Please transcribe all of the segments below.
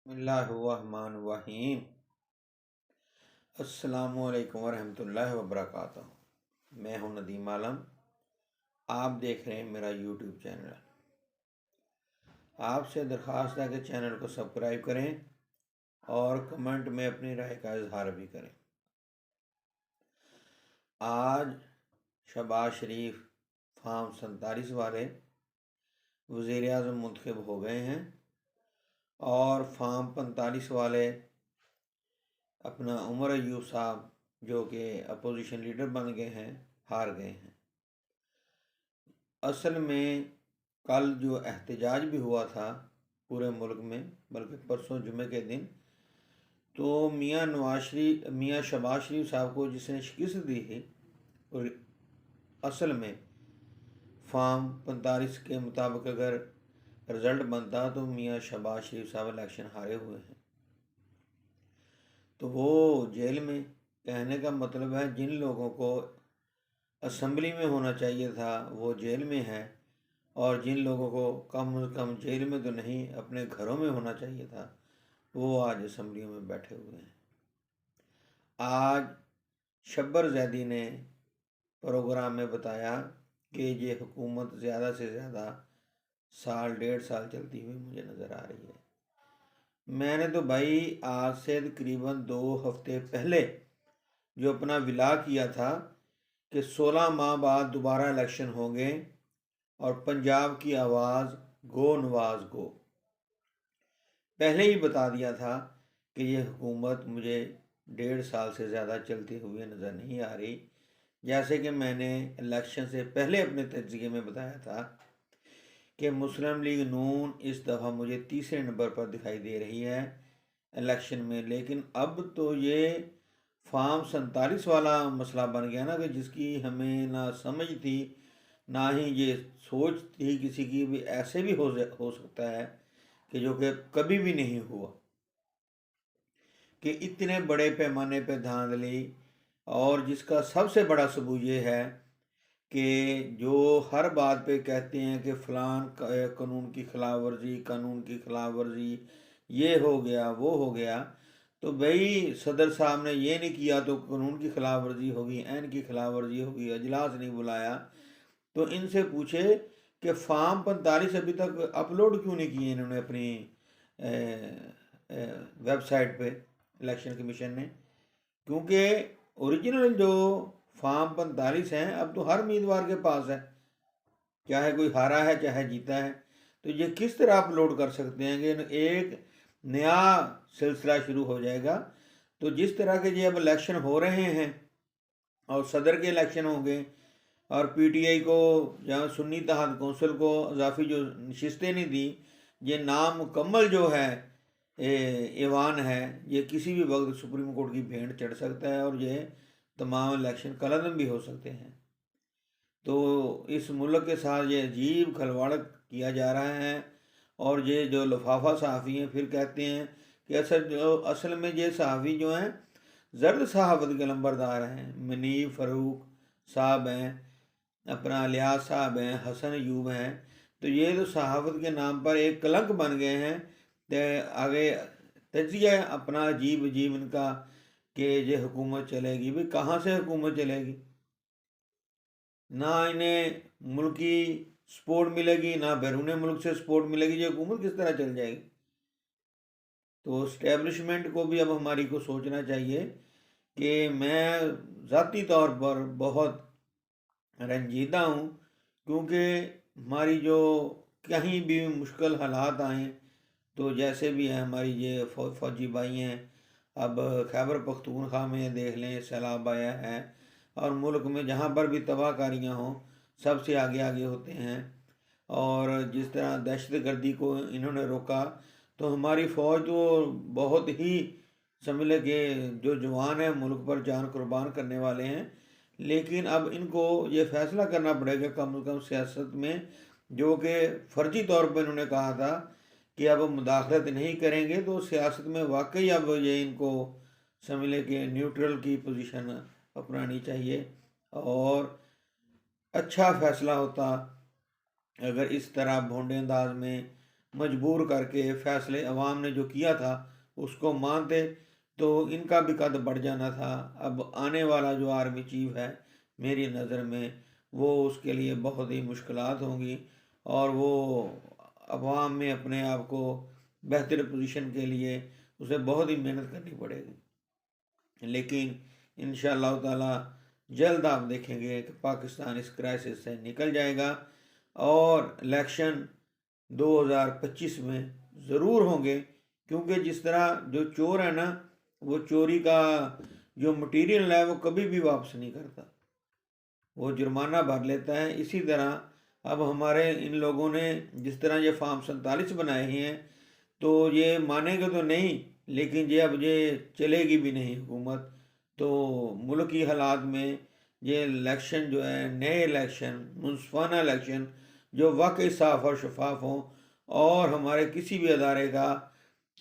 بسم اللہ الرحمن الرحیم۔ السلام علیکم ورحمۃ اللہ وبرکاتہ۔ میں ہوں ندیم عالم، آپ دیکھ رہے ہیں میرا یوٹیوب چینل۔ آپ سے درخواست ہے کہ چینل کو سبسکرائب کریں اور کمنٹ میں اپنی رائے کا اظہار بھی کریں۔ آج شہباز شریف فارم 47 والے وزیر اعظم منتخب ہو گئے ہیں اور فارم 45 والے اپنا عمر ایوب صاحب جو کہ اپوزیشن لیڈر بن گئے ہیں ہار گئے ہیں۔ اصل میں کل جو احتجاج بھی ہوا تھا پورے ملک میں، بلکہ پرسوں جمعے کے دن، تو میاں شہباز شریف صاحب کو جس نے شکست دی تھی، اور اصل میں فارم 45 کے مطابق اگر رزلٹ بنتا تو میاں شہباز شریف صاحب الیکشن ہارے ہوئے ہیں، تو وہ جیل میں۔ کہنے کا مطلب ہے جن لوگوں کو اسمبلی میں ہونا چاہیے تھا وہ جیل میں ہے، اور جن لوگوں کو کم از کم جیل میں تو نہیں اپنے گھروں میں ہونا چاہیے تھا وہ آج اسمبلیوں میں بیٹھے ہوئے ہیں۔ آج شبر زیدی نے پروگرام میں بتایا کہ یہ حکومت زیادہ سے زیادہ سال 1.5 سال چلتی ہوئی مجھے نظر آ رہی ہے۔ میں نے تو بھائی آج سے تقریباً 2 ہفتے پہلے جو اپنا ولا کیا تھا کہ 16 ماہ بعد دوبارہ الیکشن ہوں گے اور پنجاب کی آواز گو نواز گو، پہلے ہی بتا دیا تھا کہ یہ حکومت مجھے 1.5 سال سے زیادہ چلتے ہوئے نظر نہیں آ رہی۔ جیسے کہ میں نے الیکشن سے پہلے اپنے تجزیے میں بتایا تھا کہ مسلم لیگ نون اس دفعہ مجھے تیسرے نمبر پر دکھائی دے رہی ہے الیکشن میں، لیکن اب تو یہ فارم 47 والا مسئلہ بن گیا نا، کہ جس کی ہمیں نہ سمجھ تھی نہ ہی یہ سوچ تھی کسی کی بھی ایسے بھی ہو سکتا ہے، کہ جو کہ کبھی بھی نہیں ہوا کہ اتنے بڑے پیمانے پہ دھاندلی، اور جس کا سب سے بڑا ثبوت یہ ہے کہ جو ہر بات پہ کہتے ہیں کہ فلان قانون کی خلاف ورزی، یہ ہو گیا وہ ہو گیا، تو بھائی صدر صاحب نے یہ نہیں کیا تو قانون کی خلاف ورزی ہوگی، عین کی خلاف ورزی ہوگی، اجلاس نہیں بلایا۔ تو ان سے پوچھے کہ فارم 45 ابھی تک اپلوڈ کیوں نہیں کیے انہوں نے اپنی ویب سائٹ پہ، الیکشن کمیشن نے، کیونکہ اوریجنل جو فارم 45 ہیں اب تو ہر امیدوار کے پاس ہے، چاہے کوئی ہارا ہے چاہے جیتا ہے، تو یہ کس طرح اپلوڈ کر سکتے ہیں کہ ایک نیا سلسلہ شروع ہو جائے گا۔ تو جس طرح کے یہ اب الیکشن ہو رہے ہیں اور صدر کے الیکشن ہوں گے، اور پی ٹی آئی کو جہاں سنی اتحاد کونسل کو اضافی جو نشستیں نہیں دی، یہ نامکمل جو ہے ایوان ہے، یہ کسی بھی وقت سپریم کورٹ کی بھینٹ چڑھ سکتا ہے، اور یہ تمام الیکشن کالعدم بھی ہو سکتے ہیں۔ تو اس ملک کے ساتھ یہ عجیب کھلواڑ کیا جا رہا ہے، اور یہ جو لفافہ صحافی ہیں پھر کہتے ہیں کہ اصل میں یہ صحافی جو ہیں زرد صحافت کے لمبردار ہیں، منیب فاروق صاحب ہیں، اپنا الیاس صاحب ہیں، حسن ایوب ہیں، تو یہ تو صحافت کے نام پر ایک کلنک بن گئے ہیں۔ آگے تجزیہ اپنا عجیب ان کا کہ یہ حکومت چلے گی، بھی کہاں سے حکومت چلے گی؟ نہ انہیں ملکی سپورٹ ملے گی، نہ بیرون ملک سے سپورٹ ملے گی، یہ حکومت کس طرح چل جائے گی؟ تو اسٹیبلشمنٹ کو بھی اب ہماری کو سوچنا چاہیے کہ میں ذاتی طور پر بہت رنجیدہ ہوں، کیونکہ ہماری جو کہیں بھی مشکل حالات آئیں تو جیسے بھی ہیں ہماری یہ فوجی بھائی ہیں، اب خیبر پختونخوا میں دیکھ لیں سیلاب آیا ہے، اور ملک میں جہاں پر بھی تباہ کاریاں ہوں سب سے آگے ہوتے ہیں، اور جس طرح دہشت گردی کو انہوں نے روکا، تو ہماری فوج تو بہت ہی سمجھ لے کہ جو جوان ہیں ملک پر جان قربان کرنے والے ہیں، لیکن اب ان کو یہ فیصلہ کرنا پڑے گا کم از کم سیاست میں، جو کہ فرضی طور پر انہوں نے کہا تھا کہ اب مداخلت نہیں کریں گے، تو سیاست میں واقعی اب یہ ان کو سمجھ لے کہ نیوٹرل کی پوزیشن اپنانی چاہیے، اور اچھا فیصلہ ہوتا اگر اس طرح بھونڈے انداز میں مجبور کر کے فیصلے عوام نے جو کیا تھا اس کو مانتے تو ان کا بھی قد بڑھ جانا تھا۔ اب آنے والا جو آرمی چیف ہے میری نظر میں وہ اس کے لیے بہت ہی مشکلات ہوں گی، اور وہ عوام میں اپنے آپ کو بہتر پوزیشن کے لیے اسے بہت ہی محنت کرنی پڑے گی۔ لیکن انشاءاللہ تعالی جلد آپ دیکھیں گے کہ پاکستان اس کرائسس سے نکل جائے گا، اور الیکشن 2025 میں ضرور ہوں گے، کیونکہ جس طرح جو چور ہے نا وہ چوری کا جو مٹیریل ہے وہ کبھی بھی واپس نہیں کرتا، وہ جرمانہ بھر لیتا ہے۔ اسی طرح اب ہمارے ان لوگوں نے جس طرح یہ فارم 47 بنائے ہیں تو یہ مانیں گے تو نہیں، لیکن اب یہ چلے گی بھی نہیں حکومت۔ تو ملکی حالات میں یہ الیکشن جو ہے، نئے الیکشن، منصفانہ الیکشن جو واقعی صاف اور شفاف ہوں، اور ہمارے کسی بھی ادارے کا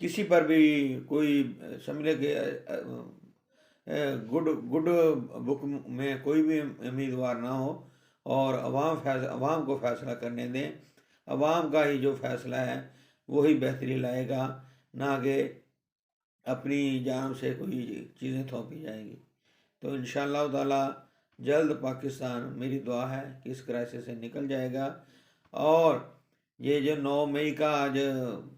کسی پر بھی کوئی سمجھے کہ گڈ بک میں کوئی بھی امیدوار نہ ہو، اور عوام کو فیصلہ کرنے دیں۔ عوام کا ہی جو فیصلہ ہے وہی بہتری لائے گا، نہ کہ اپنی جانب سے کوئی چیزیں تھوپی جائیں گی۔ تو انشاءاللہ تعالی جلد پاکستان، میری دعا ہے کہ اس کرائسس سے نکل جائے گا، اور یہ جو 9 مئی کا آج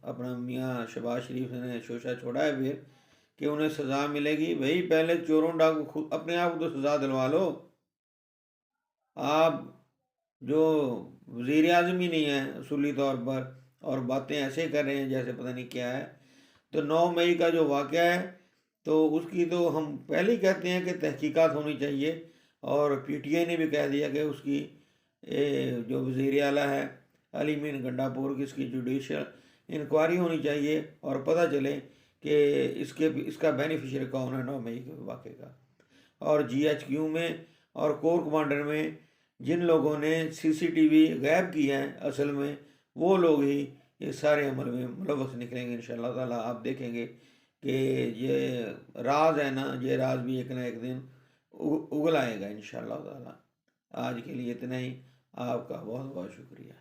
اپنا میاں شہباز شریف نے شوشہ چھوڑا ہے پھر کہ انہیں سزا ملے گی، بھئی پہلے چوروں ڈاکو اپنے آپ کو تو سزا دلوا لو۔ آپ جو وزیر اعظم ہی نہیں ہیں اصولی طور پر، اور باتیں ایسے کر رہے ہیں جیسے پتہ نہیں کیا ہے۔ تو 9 مئی کا جو واقعہ ہے تو اس کی تو ہم پہلے ہی کہتے ہیں کہ تحقیقات ہونی چاہیے، اور پی ٹی آئی نے بھی کہہ دیا کہ اس کی جو وزیر اعلیٰ ہے علی مین گنڈا پور کی، اس کی جوڈیشل انکوائری ہونی چاہیے، اور پتہ چلے کہ اس کا بینیفیشری کون ہے 9 مئی کے واقعے کا۔ اور جی ایچ کیو میں اور کور کمانڈر میں جن لوگوں نے سی سی ٹی وی غائب کی ہیں اصل میں وہ لوگ ہی اس سارے عمل میں ملوث نکلیں گے انشاءاللہ تعالیٰ۔ آپ دیکھیں گے کہ یہ راز ہے نا، یہ راز بھی ایک نہ ایک دن اگل آئے گا انشاءاللہ تعالیٰ۔ آج کے لیے اتنا ہی، آپ کا بہت بہت شکریہ۔